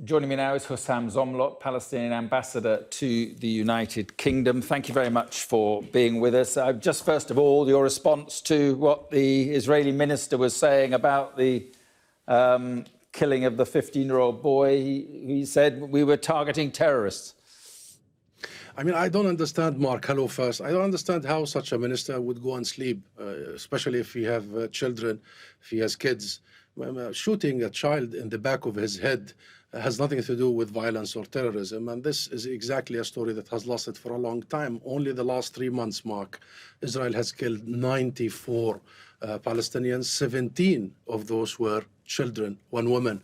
Joining me now is Husam Zomlot, Palestinian Ambassador to the United Kingdom. Thank you very much for being with us. Just first of all, your response to what the Israeli minister was saying about the killing of the 15-year-old boy. He said we were targeting terrorists. I mean, I don't understand, Mark. Hello first. I don't understand how such a minister would go and sleep, especially if he have children, if he has kids. Shooting a child in the back of his head has nothing to do with violence or terrorism. And this is exactly a story that has lasted for a long time. Only the last 3 months, Mark, Israel has killed 94 Palestinians. 17 of those were children, 1 woman.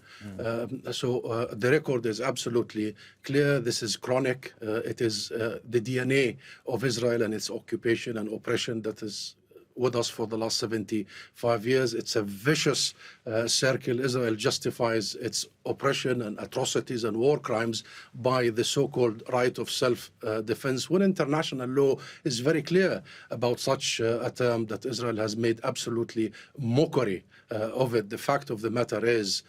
So the record is absolutely clear. This is chronic. It is the DNA of Israel and its occupation and oppression that is with us for the last 75 years. It's a vicious circle. Israel justifies its oppression and atrocities and war crimes by the so-called right of self-defense, when international law is very clear about such a term that Israel has made absolutely mockery of it. The fact of the matter is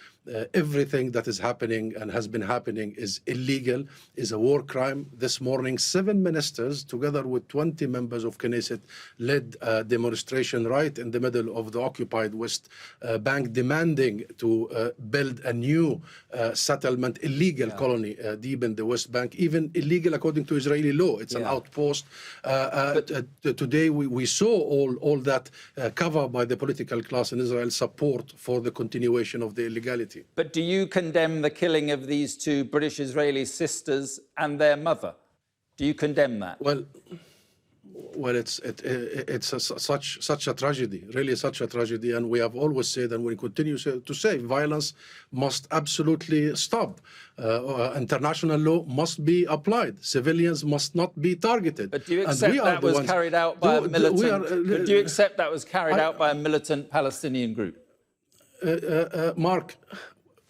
everything that is happening and has been happening is illegal, is a war crime. This morning, 7 ministers, together with 20 members of Knesset, led a demonstration right in the middle of the occupied West Bank, demanding to build a new settlement, illegal colony deep in the West Bank, even illegal according to Israeli law. It's an outpost. Today, we saw all that covered by the political class in Israel support for the continuation of the illegality. But do you condemn the killing of these 2 British-Israeli sisters and their mother? Do you condemn that? Well, it's such a tragedy, really such a tragedy, and we have always said, and we continue to say, violence must absolutely stop. International law must be applied. Civilians must not be targeted. But do you accept that was carried out by a militant? But do you accept that was carried out by a militant Palestinian group? Mark,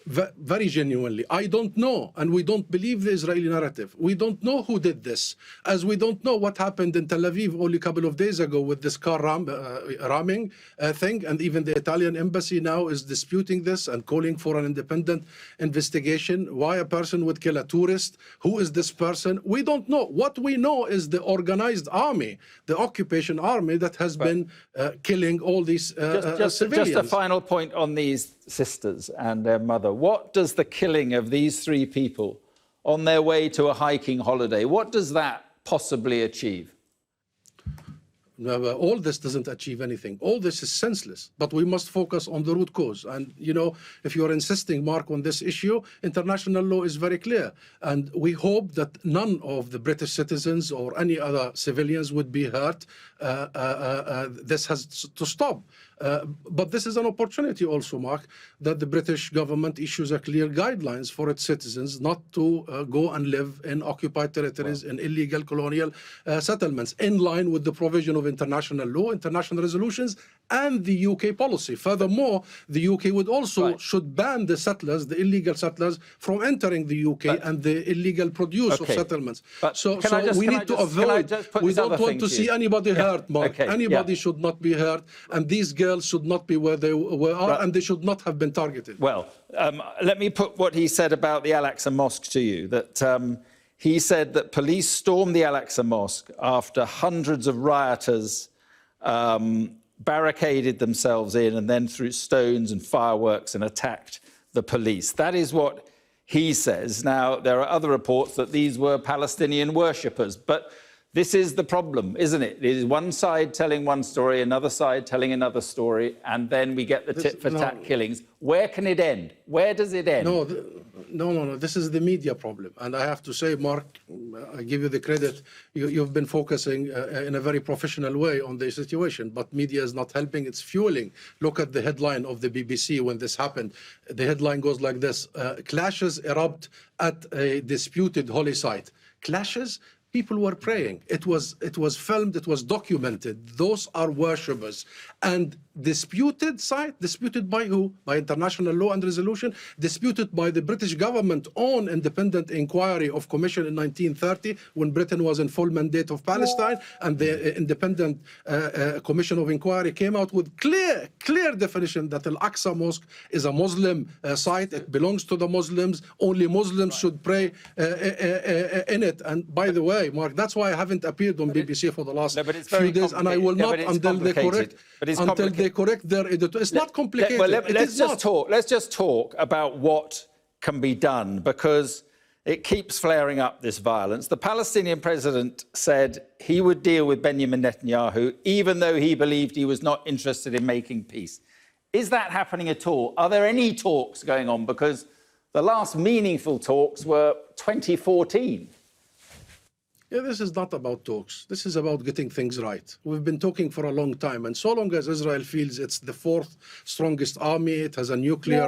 very genuinely, I don't know, and we don't believe the Israeli narrative. We don't know who did this, as we don't know what happened in Tel Aviv only a couple of days ago with this car ramming thing, and even the Italian embassy now is disputing this and calling for an independent investigation. Why a person would kill a tourist? Who is this person? We don't know. What we know is the organized army, the occupation army that has been killing all these civilians. Just a final point on these sisters and their mother. What does the killing of these 3 people on their way to a hiking holiday, what does that possibly achieve? All this doesn't achieve anything. All this is senseless, but we must focus on the root cause. And, you know, if you're insisting, Mark, on this issue, international law is very clear. And we hope that none of the British citizens or any other civilians would be hurt. This has to stop. But this is an opportunity also, Mark, that the British government issues a clear guidelines for its citizens not to go and live in occupied territories, in illegal colonial settlements, in line with the provision of international law, international resolutions, and the UK policy. Furthermore, the UK would also should ban the settlers, the illegal settlers, from entering the UK and the illegal produce of settlements. So we need to avoid, we don't want to see anybody hurt, Mark. Anybody should not be hurt, and these girls should not be where they are, and they should not have been targeted. Well, let me put what he said about the Al-Aqsa Mosque to you, that he said that police stormed the Al-Aqsa Mosque after hundreds of rioters barricaded themselves in and then threw stones and fireworks and attacked the police. That is what he says. Now, there are other reports that these were Palestinian worshippers, but this is the problem, isn't it? It is one side telling one story, another side telling another story, and then we get the tit-for-tat killings. Where can it end? Where does it end? No. This is the media problem. And I have to say, Mark, I give you the credit. You've been focusing in a very professional way on the situation, but media is not helping. It's fueling. Look at the headline of the BBC when this happened. The headline goes like this: clashes erupt at a disputed holy site. Clashes? People were praying. It was filmed, it was documented. Those are worshippers. And disputed by who? By international law and resolution, disputed by the British government on independent inquiry of commission in 1930, when Britain was in full mandate of Palestine, and the independent commission of inquiry came out with clear definition that Al-Aqsa Mosque is a Muslim site. It belongs to the Muslims. Only Muslims should pray in it. And by the way, Mark, that's why I haven't appeared on BBC for the last few days, and I will not until they correct their editor. It's not complicated. Let's just talk about what can be done, because it keeps flaring up, this violence. The Palestinian president said he would deal with Benjamin Netanyahu, even though he believed he was not interested in making peace. Is that happening at all? Are there any talks going on? Because the last meaningful talks were 2014. Yeah, this is not about talks. This is about getting things right. We've been talking for a long time, and so long as Israel feels it's the fourth strongest army, it has a nuclear,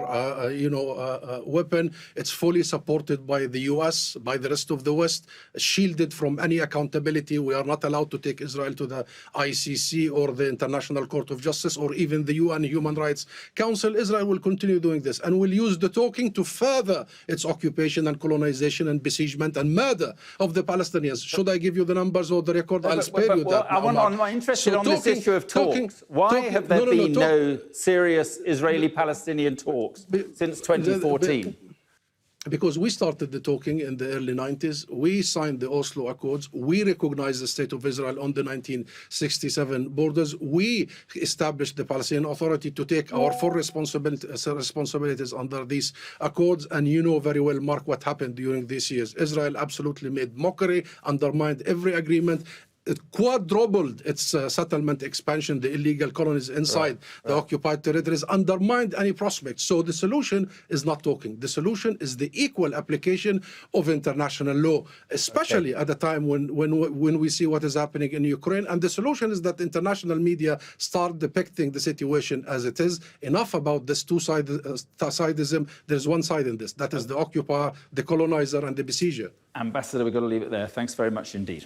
weapon, it's fully supported by the U.S., by the rest of the West, shielded from any accountability. We are not allowed to take Israel to the ICC or the International Court of Justice or even the UN Human Rights Council. Israel will continue doing this and will use the talking to further its occupation and colonization and besiegement and murder of the Palestinians. Should I give you the numbers or the record? I'll spare you that. I'm interested on this issue of talks. Why have there been no serious Israeli-Palestinian talks since 2014? Because we started the talking in the early 90s. We signed the Oslo Accords. We recognized the State of Israel on the 1967 borders. We established the Palestinian Authority to take our full responsibilities under these accords. And you know very well, Mark, what happened during these years. Israel absolutely made mockery, undermined every agreement. It quadrupled its settlement expansion, the illegal colonies inside the occupied territories, undermined any prospects. So the solution is not talking. The solution is the equal application of international law, especially at a time when we see what is happening in Ukraine. And the solution is that international media start depicting the situation as it is. Enough about this two-sidism. There's one side in this. That is the occupier, the colonizer, and the besieger. Ambassador, we've got to leave it there. Thanks very much indeed.